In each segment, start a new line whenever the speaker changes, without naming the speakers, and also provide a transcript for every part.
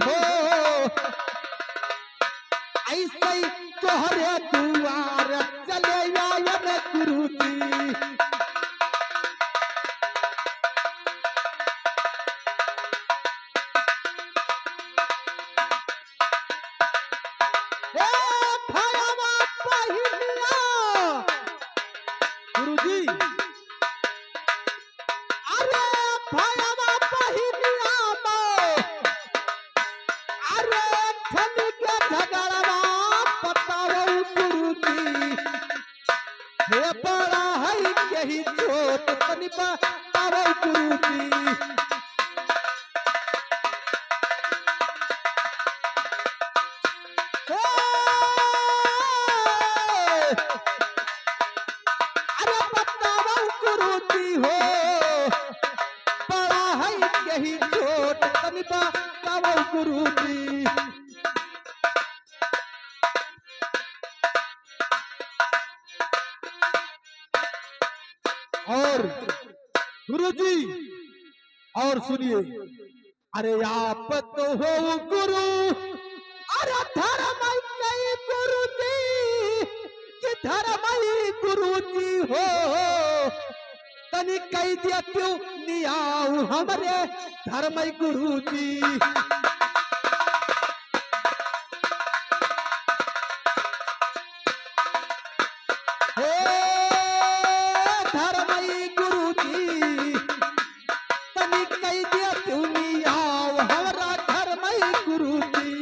हो ऐसे तोहरे दुआर चले आयन गुरुजी गुरुजी अरे भयवा पहिनिया अरे ठन के झगड़वा बताओ गुरुजी हे बड़ा है यही छोट तनी बताओ गुरुजी अरे बताओ गुरुजी हो बड़ा है यही छोट तनी बताओ गुरुजी और गुरुजी और सुनिए अरे आप तो हो गुरु अरे धर्मई कई गुरुजी कि धर्मई गुरुजी हो तनी कई दिया क्यों नियाऊ हमरे धर्मई गुरुजी हे धर्मई गुरुजी तनी कई दिया क्यों नियाऊ हमरा धर्मई गुरुजी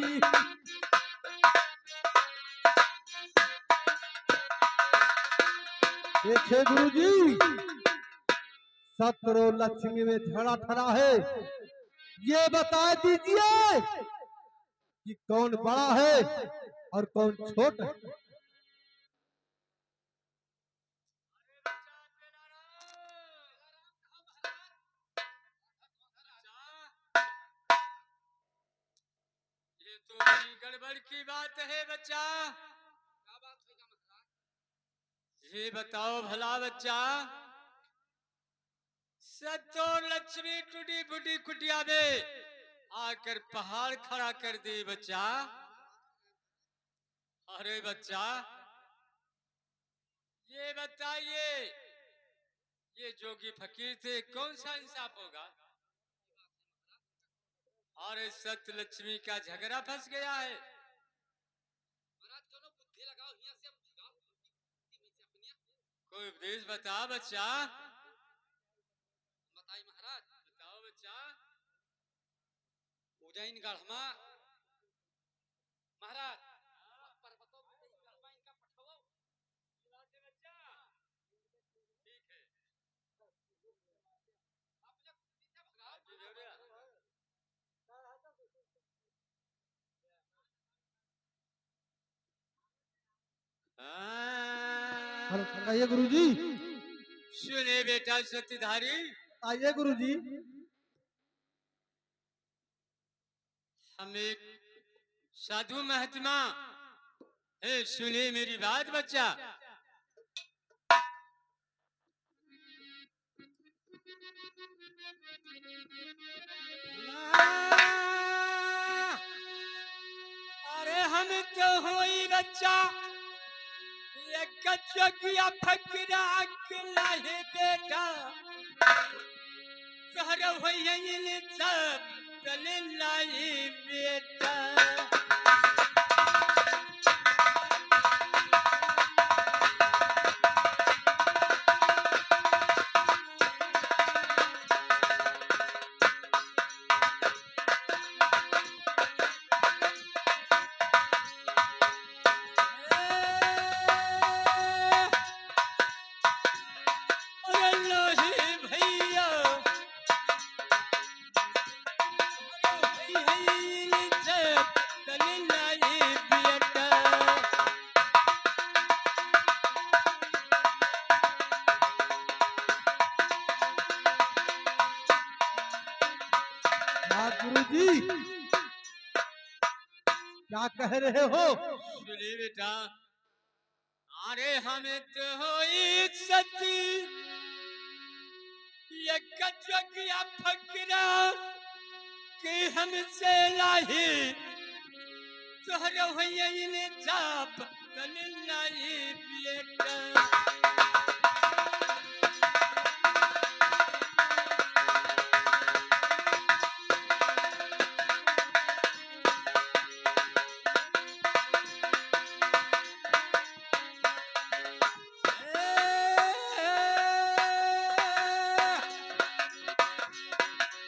देखिए गुरुजी सत्रो लक्ष्मी में धड़ा धड़ा है ये बता दीजिए कि कौन बड़ा है और कौन छोटा है
ये तो बड़ी गड़बड़ की बात है बच्चा। क्या बात है महाराज? ये बताओ भला बच्चा सतो लक्ष्मी टूटी फूटी कुटिया में आकर पहाड़ खड़ा कर दी बच्चा। अरे बच्चा ये बताइए ये जोगी फकीर थे कौन सा इंसाफ होगा? अरे सत्य लक्ष्मी का झगड़ा फंस गया है। महाराज दोनों बुद्धि लगाओ यहाँ से कोई उपदेश बता बच्चा। बताइए महाराज। बताओ बच्चा। उज्जैन गढ़मा महाराज पर्वतों गढ़मा इनका पठाओ बच्चा। ठीक है आप लोग पीछे भगाओ।
आइए गुरुजी
सुने बेटा सत्यधारी।
आइए गुरुजी
हम एक साधु महात्मा है सुने मेरी बात बच्चा। अरे हम तो होई बच्चा एक जोगिया फकीरा अकेला है बेटा कहर होई है सब चले लाई बेटा।
गुरुजी क्या कह रहे हो?
सुनिए बेटा अरे हमें तो होई सती ये कचगिया फकीरा कि हमसे लाही तोहर होइले जाप तन लाई बेटा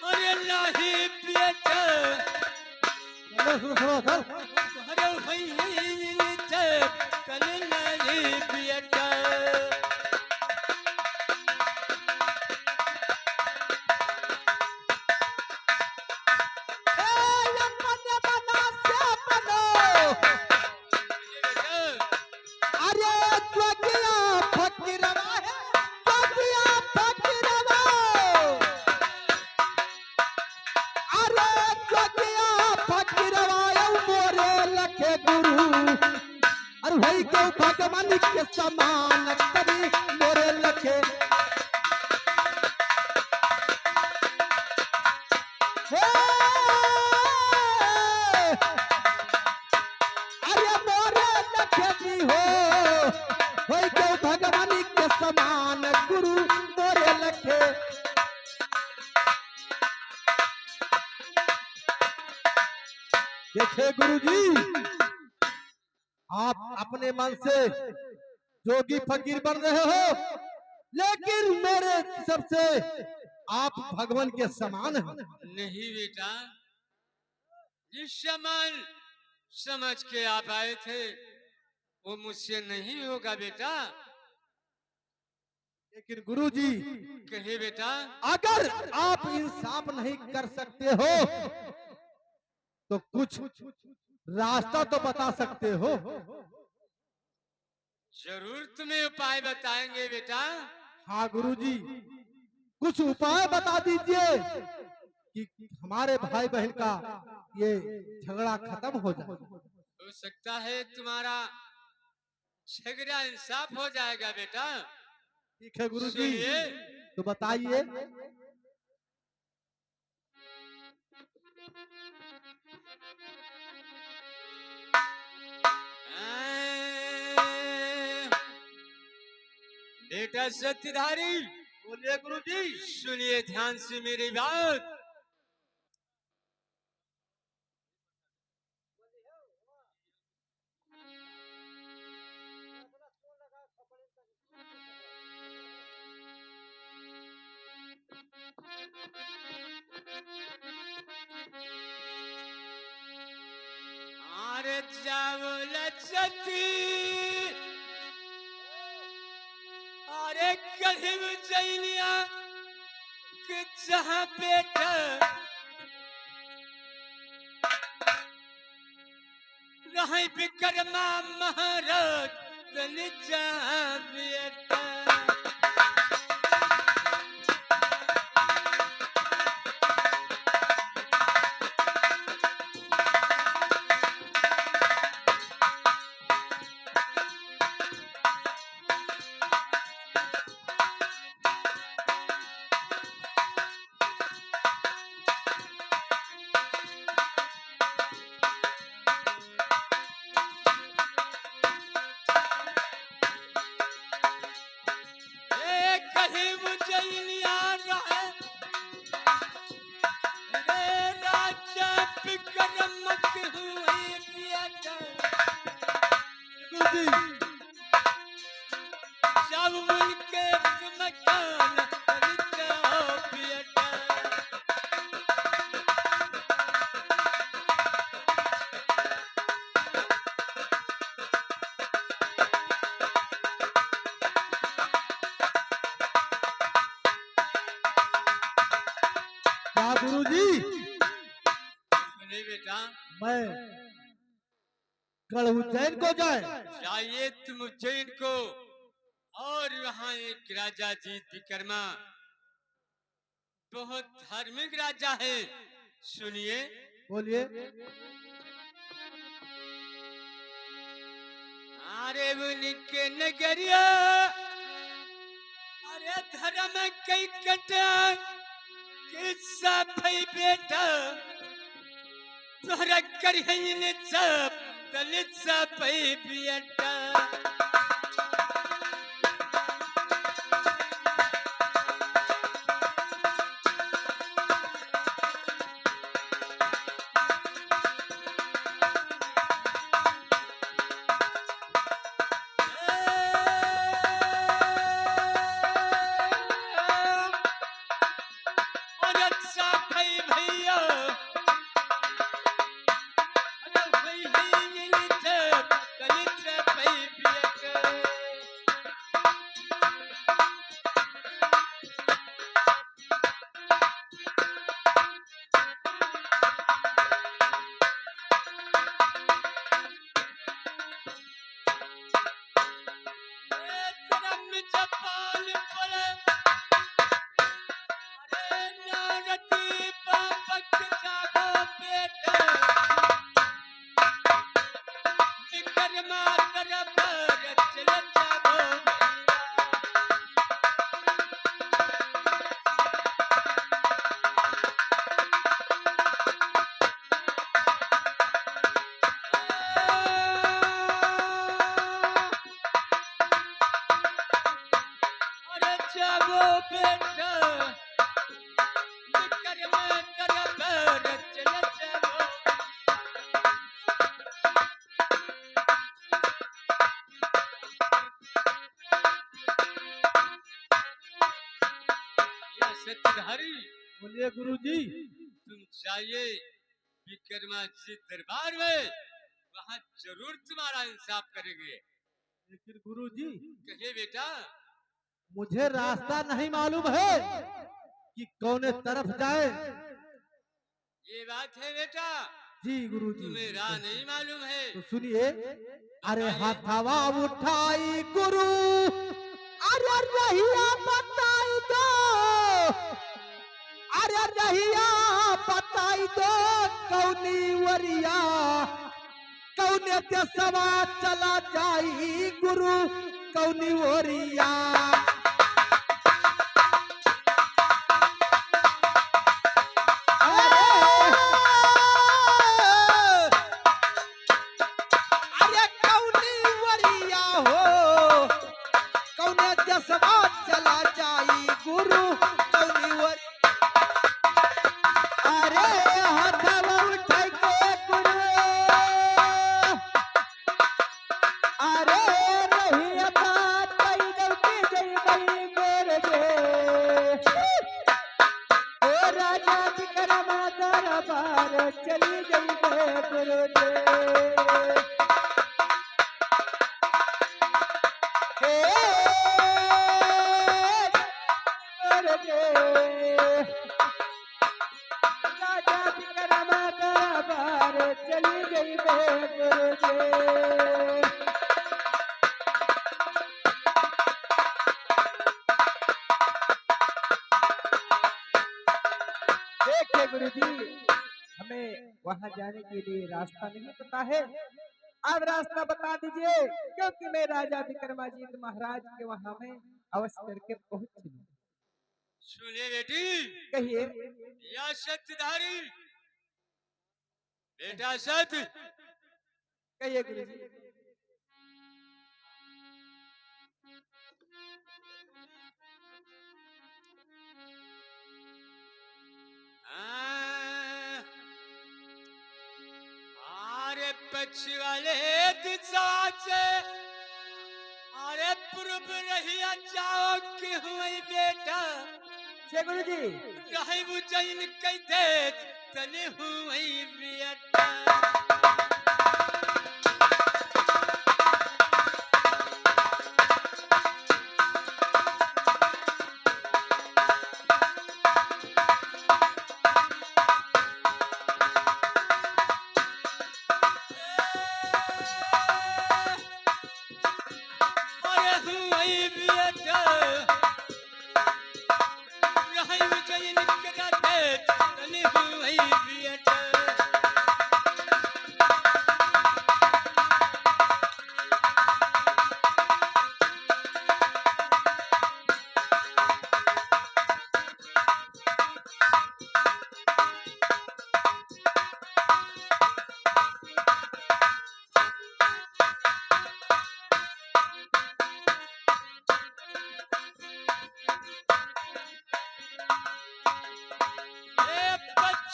अरे लाही बेटा
सुनो सुनो सुनो सर।
तोहर होइले जाप तन लाई बेटा
अरे जोगिया फकीरवा है, जोगिया फकीरवा। अरे जोगिया फकीरवा यौ मोरे लखे गुरु। अरे भाई क्यों भगवान के समान करी मोरे लखे। हे! अरे मोरे लखे जी हो, भाई क्यों भगवान के समान गुरु मोरे लखे। देखे गुरुजी, आप अपने मन से जोगी फकीर बन रहे हो, लेकिन मेरे सबसे आप भगवान के समान हैं।
नहीं बेटा जिस समान समझ के आप आए थे वो मुझसे नहीं होगा बेटा
लेकिन गुरुजी,
कहे बेटा
अगर आप इंसाफ नहीं कर सकते हो तो कुछ रास्ता तो बता सकते हो।
जरूर तुम्हें उपाय बताएंगे बेटा
हाँ गुरुजी, कुछ उपाय बता दीजिए कि हमारे भाई बहन का ये झगड़ा खत्म हो जाए।
हो सकता है तुम्हारा झगड़ा इंसाफ हो जाएगा बेटा
ठीक है गुरुजी,
सुनिए
तो बताइए।
बेटा सत्यधारी
बोलिए गुरुजी।
सुनिए ध्यान से मेरी बात अरे चावल चती अरे कहीं जैलिया कि जहाँ बेटा रही विक्रमा महाराज तनि जहाँ बेटा
क्या गुरुजी,
सुनिए बेटा
मैं कल उज्जैन को जाए।
जाइए तुम उज्जैन को और वहाँ एक राजा जीत विक्रमा बहुत धार्मिक राजा है सुनिए
बोलिए।
अरे उनके नगरिया अरे धर्म कई कटा किस्सा भाई बेटा तोहरा करहइन सब दलित सब बेटा और अच्छा भाई भैया अरे भाई सब दलित सब बेटा धर्म जपाल पड़े अरे नारती पापक जागो बेटा विकर्मा कर पर चल जागो अरे जागो बेटा विकर्मा कर पर चल जागो या सत्यधारी
बोलिए गुरुजी।
तुम जाइए विक्रमा जी दरबार में वहां जरूर तुम्हारा इंसाफ करेंगे
लेकिन गुरुजी
कहिए बेटा
मुझे रास्ता नहीं मालूम है कि कौन तरफ जाए।
ये बात है बेटा
जी गुरुजी।
तुम्हें राह नहीं मालूम है
तो सुनिए, अरे हथवा उठाई गुरु, अरे रहिया बताई दो, अरे रहिया बताई दो, कौनी वरिया कौने देशवा चला जाई गुरु, कौनी वरिया। अरे कौनी वरिया हो, कौने देशवा चला जाई गुरु, कौनी वरिया। अरे हथवा उठाई के गुरु, अरे रहिया बताई दो कि जई मेरे दे। ओ राजा विक्रमा दरबार चली गई गुरु दे। हे गुरु दे, राजा विक्रमा दरबार चली गई गुरु दे। देखिए गुरुजी, हमें वहां जाने के लिए रास्ता नहीं पता है, आप रास्ता बता दीजिए, क्योंकि मैं राजा विक्रमाजीत महाराज के वहां में अवश्य करके पहुंच लूं।
सुनिए बेटी
कहिए।
या सत्यधारी बेटा सत्य
कहिए गुरुजी।
अरे पक्षी वाले दिशा से अरे पूर्व रहिया जाओ कि हुई बेटा
जय गुरुजी।
रही उज्जैन कहते तने हुई बेटा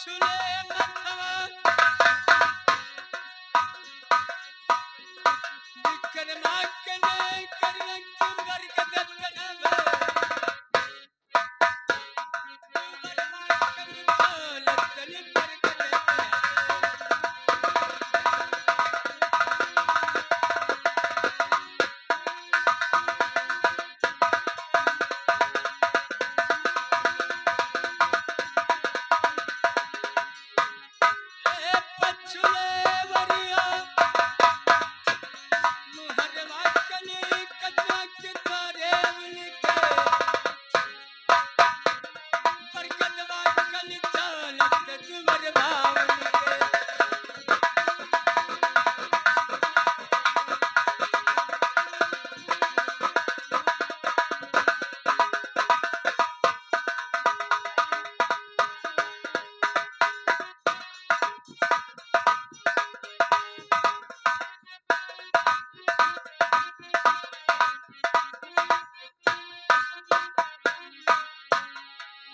पछुले मथवा विक्रमा कने करंग बरकत कनवे विक्रमा कने लतन बरकत ए पछुले वरिया मुहरवा कने कन्या के तारे मिलके बरकतवा कने चालत तुमर भावन के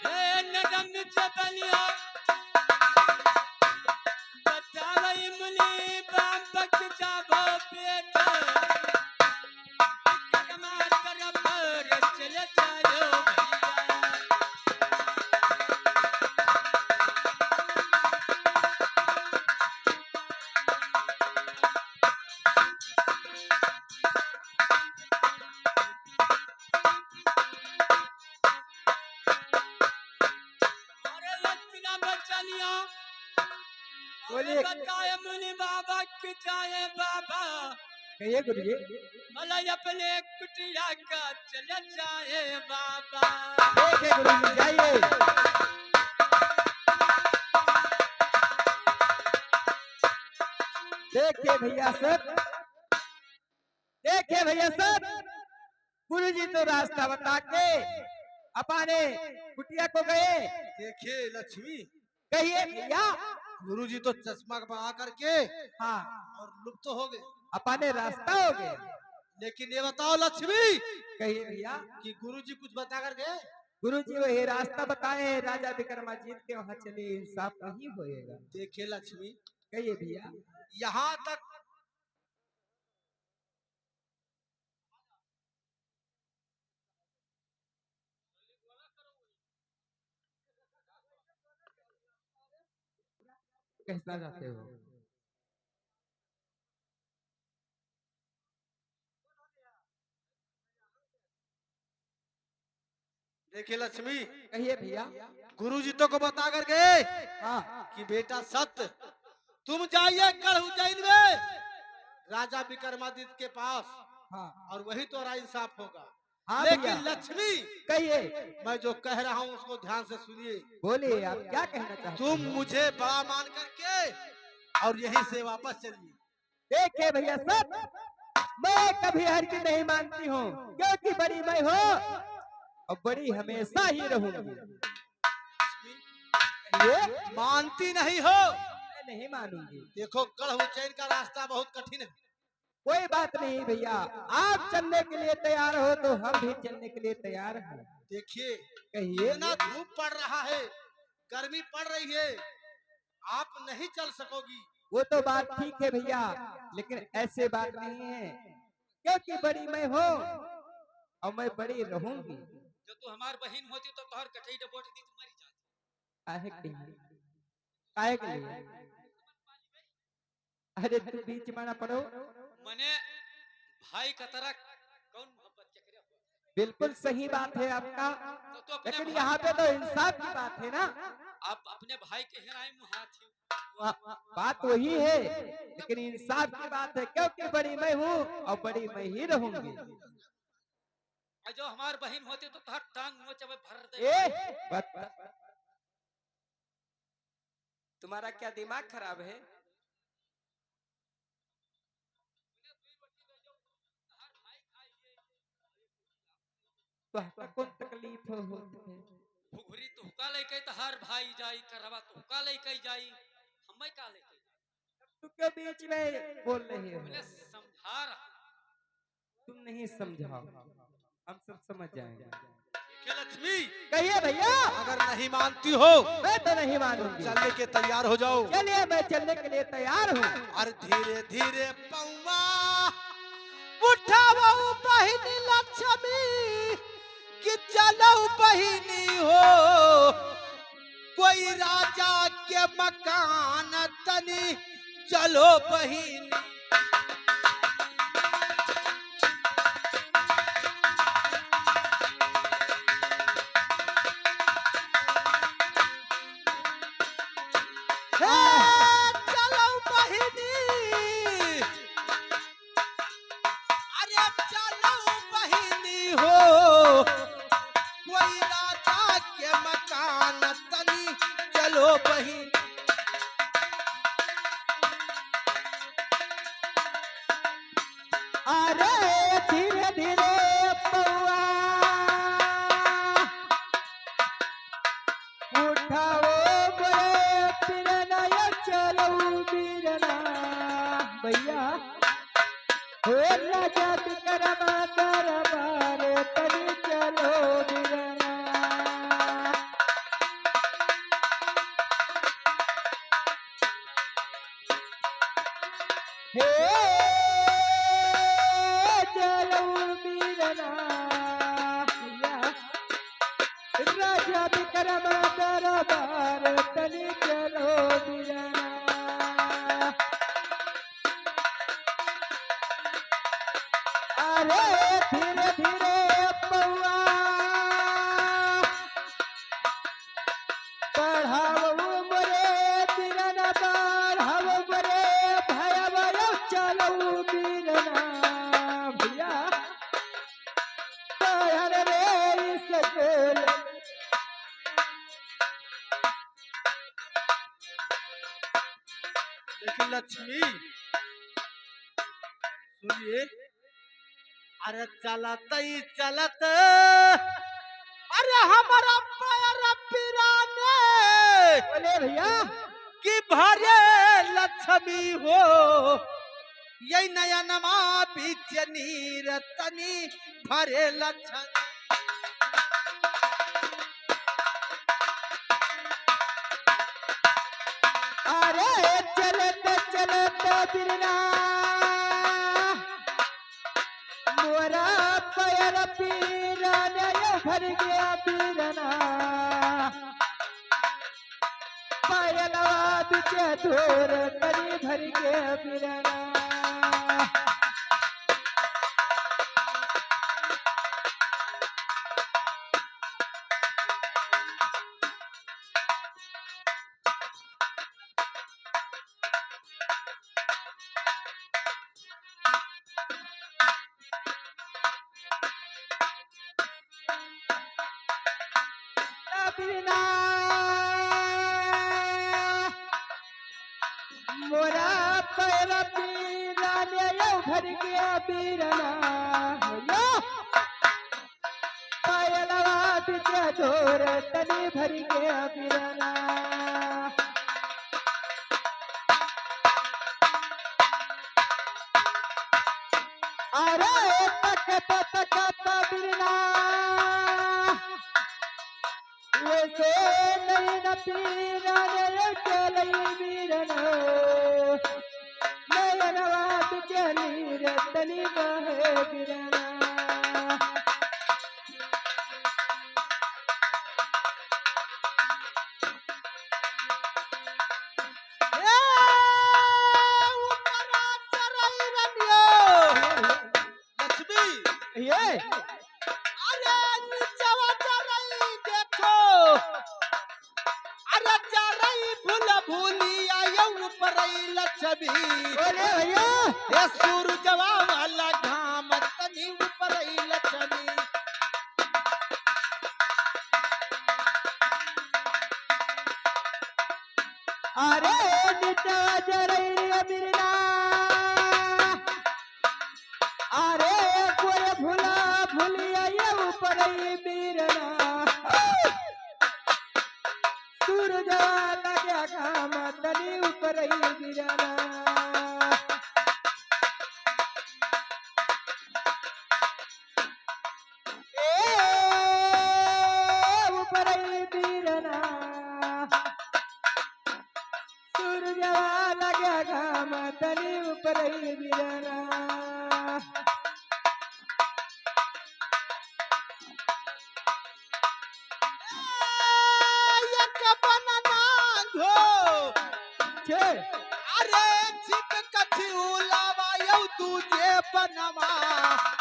ए नरम जबलिया बतावई मुनि बापक जाबो बेटा विक्रमा तरफ चल जायो भैया अरे लक्ष्मण बचनिया अरे
बोलिए
बताए मुनि बाबा के जाए बाबा
कहिए गुरु जी।
भला अपने कुटिया का चल जाए बाबा
देखिए गुरु जी जाइए। देखिए भैया सर, देखिए भैया सर, गुरु जी तो रास्ता बता के अपने कुटिया को गए।
देखिए लक्ष्मी,
कहिए भैया।
गुरुजी तो चश्मा बना करके
हाँ,
और लुप्त हो गए।
अपने रास्ता हो गए।
लेकिन ये बताओ लक्ष्मी
कहिए भैया।
कि गुरुजी कुछ बता कर गए?
गुरु जी वही रास्ता बताए, राजा विक्रमाजीत के वहाँ चले, इंसाफ नहीं होएगा।
देखिए लक्ष्मी,
कहिए भैया।
यहाँ तक
कहना चाहते हो?
देखिए लक्ष्मी,
कहिए भैया।
गुरुजी तो को बता कर गए
हाँ
कि बेटा सत्य तुम जाइए कल उज्जैन में राजा विक्रमादित्य के पास
हाँ
और वही तो इंसाफ होगा।
हाँ
लेकिन
भैया।
लक्ष्मी,
कहिए।
मैं जो कह रहा हूँ उसको ध्यान से सुनिए।
बोलिए आप क्या कहना चाहते
तुम
हो?
मुझे बड़ा मान करके और यहीं से वापस चलिए।
देखिए भैया सब, मैं कभी हर की नहीं मानती हूँ, क्योंकि बड़ी मैं हूँ और बड़ी हमेशा ही रहूंगी। ये
मानती नहीं हो?
मैं नहीं मानूंगी।
देखो गढ़ उज्जैन का रास्ता बहुत कठिन है।
कोई बात नहीं भैया, आप चलने के लिए तैयार हो तो हम भी चलने के लिए तैयार हैं।
देखिए
कहिए।
इतना धूप पड़ रहा है, गर्मी पड़ रही है, आप नहीं चल सकोगी।
वो तो बात ठीक है भैया, लेकिन ऐसे बात नहीं है, क्योंकि बड़ी मैं हूँ और मैं बड़ी रहूंगी।
जो तू हमार बहन होती तो तोहर कठई डबोट दी तू मरी जाती
काहे के लिए? काहे के लिए? अरे तू बीच में ना पड़ो।
मने भाई का तरह कौन मोहब्बत के करे हो?
बिल्कुल सही बात है आपका,
तो तू अपने
लेकिन
भाई
यहाँ पे तो इंसाफ की बात है ना।
आप अपने भाई के हिराई मुहाथी
बात वही है, लेकिन इंसाफ की बात है, क्योंकि बड़ी मैं हूँ और बड़ी मैं ही रहूंगी।
और जो हमार बहन होती तो तोहर टांग नोच में भर दे।
तुम्हारा क्या दिमाग खराब है? तो कौन तकलीफ होती है?
भुगरी तो हुका लेके तोहर भाई जाई करवा तो हुका लेके जाई हमें का लेके
तू क्यों बीच में बोल रहे हो?
मैंने समझा रहा।
तुम नहीं समझाओ, हम सब समझ जाएंगे।
के लक्ष्मी,
कहिए भैया।
अगर नहीं मानती हो
मैं तो नहीं मानूंगी।
चलने के तैयार हो जाओ।
चलिए मैं चलने के लिए तैयार हूँ।
और धीरे धीरे पौवा उठाओ बहिनी लक्ष्मी, कि चलो बहिनी हो कोई राजा के मकान तनी चलो बहिनी। हे, चलो बहिनी, अरे चलो बहिनी हो कोई राजा के मकान तनी चलो बहिनी।
अरे धीरे धीरे पौआ उठाओ बड़े बिरना या चलो बिरना भैया। हो राजा विक्रमा दरबार तनी चलो बिरना। हे चलो बिरना भैया। राजा विक्रमा दरबार तनी चलो बिरना। अरे धीरे धीरे पौआ बढ़ाओ मोरे बिरना बढ़ाओ मोरे भैया चलो बिरना भैया। कहर रे सकल
लेकिन लक्ष्मी सुनिए, अरे चलत ही चलत अरे हमारा पैर पिराने
बोले भैया।
कि भरे लक्ष्मी हो ये नया नमा बीच नीर तनी भरे लक्ष्मी।
अरे चलते चलते बिरना मोरा पैर पीराने भर गया बिरना। पैरवा बिच धोर तनी भर गया बिरना। बिरना मोरा पैर पीराने भर गया बिरना। पैरवा बिच धोर तनी भर गया बिरना। अरे तक बिरना वैसे नहीं न पीराने चलई बिरना। नयनवा बिच नीर तनी बहे बिरना।
ए, ऊपरा चरई रनियो। लक्ष्मी,
ये
अरे नीचवा चरई देखो, अरे चरई भूल भूली आयो ऊपरई लक्ष्मी।
बोले भैया।
ये सूरजवा वाला घाम तनी ऊपरई लक्ष्मी।
अरे निचा जरई बिरना। अरे कोई भूला भूलिया ये ऊपर बिरना। सूरज लगा काम तनी ऊपर बिरना। ए रही बीरना।
एक बनना घो
छे
अरे छिप कछि उलावायौ तुझे बनवा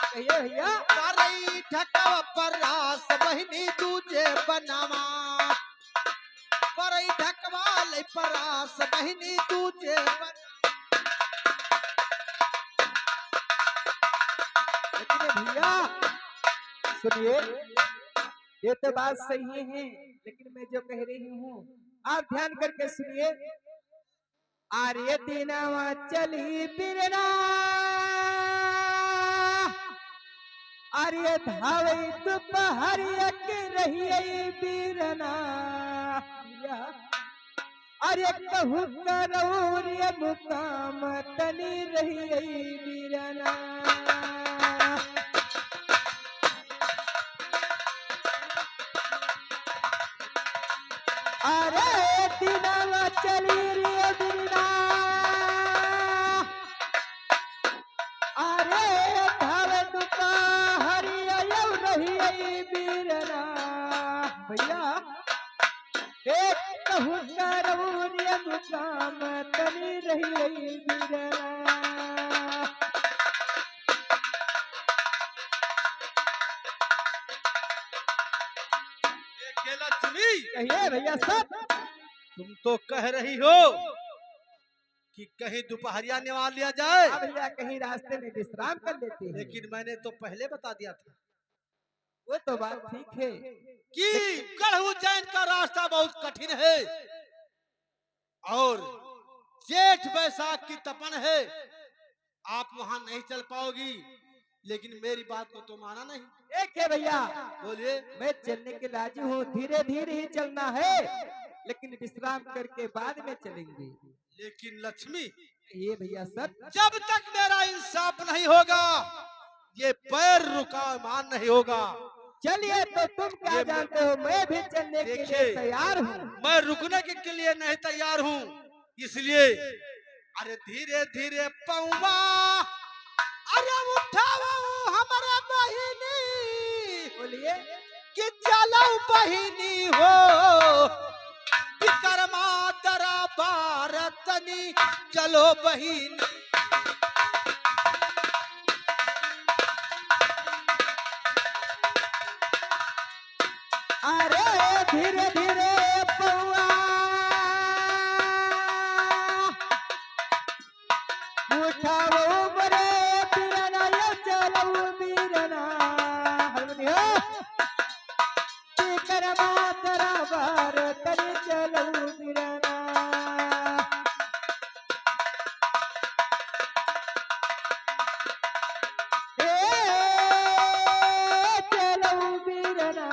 कहिए भैया
करई ढकवा परास बहिनी तुझे बनवा करई ढकवा ले परास बहिनी तुझे
लेकिन भैया सुनिए, ये तो बात सही है, लेकिन मैं जो कह रही हूँ आप ध्यान करके सुनिए। आर्य दिनवा चली बिरना, आर्य धावे दोपहरिया के रही बीरना। अरे कहू करौर्य मुकाम तनी रही बीरना। अरे दिनवा चली रे बिरना, अरे धावे दोपहरिया यौ रही बीरना। भैया एक कहू करौर्य मुकाम तनी रही बीरना।
लक्ष्मी
कहिए भैया सब।
तुम तो कह रही हो कि कहीं दोपहरिया निवाल लिया जाए,
अब भैया कहीं रास्ते में विश्राम कर लेते हैं।
लेकिन मैंने तो पहले बता दिया था
वो तो बात ठीक है
कि गढ़ उज्जैन का रास्ता बहुत कठिन है और जेठ बैसाख की तपन है, आप वहां नहीं चल पाओगी। लेकिन मेरी बात को तो माना नहीं।
एक है भैया,
बोलिए।
मैं चलने के राजी हूँ, धीरे धीरे ही चलना है, लेकिन विश्राम करके बाद में चलेंगे।
लेकिन लक्ष्मी
ये भैया सब,
जब तक मेरा इंसाफ नहीं होगा ये पैर रुका मान नहीं होगा।
चलिए तो तुम क्या जानते हो, मैं भी चलने के लिए तैयार हूँ।
मैं रुकने के लिए नहीं तैयार हूँ, इसलिए अरे धीरे धीरे पौवा अरे उठाओ हमारे बहिनी,
बोलिए
कि चलो बहिनी हो विक्रमा दरबार तनी चलो बहिनी।
अरे धीरे धीरे पौआ उठाओ बरे बीरना, यो चलो बीरना। हरमनिया विक्रमा दरबार तनी चलो बीरना। चलो बीरना,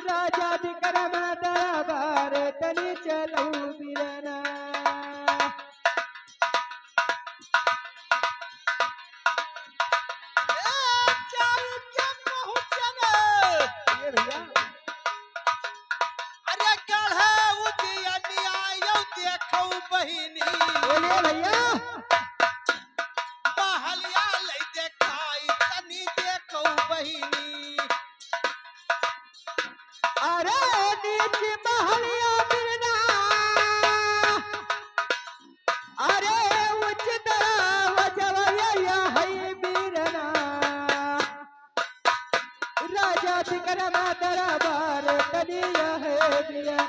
राजा विक्रम दरबार तनी चलो बीरना। ये भैया
अरे गढ़े उजिया आयो देखो बहिनी,
बोलिए भैया
महलिया ले देखाई तनी देखो बहिनी।
अरे नीच महलिया बिरना, अरे उच्च वजवया है बीरना। राजा विक्रम दरबार तनी है बीरना।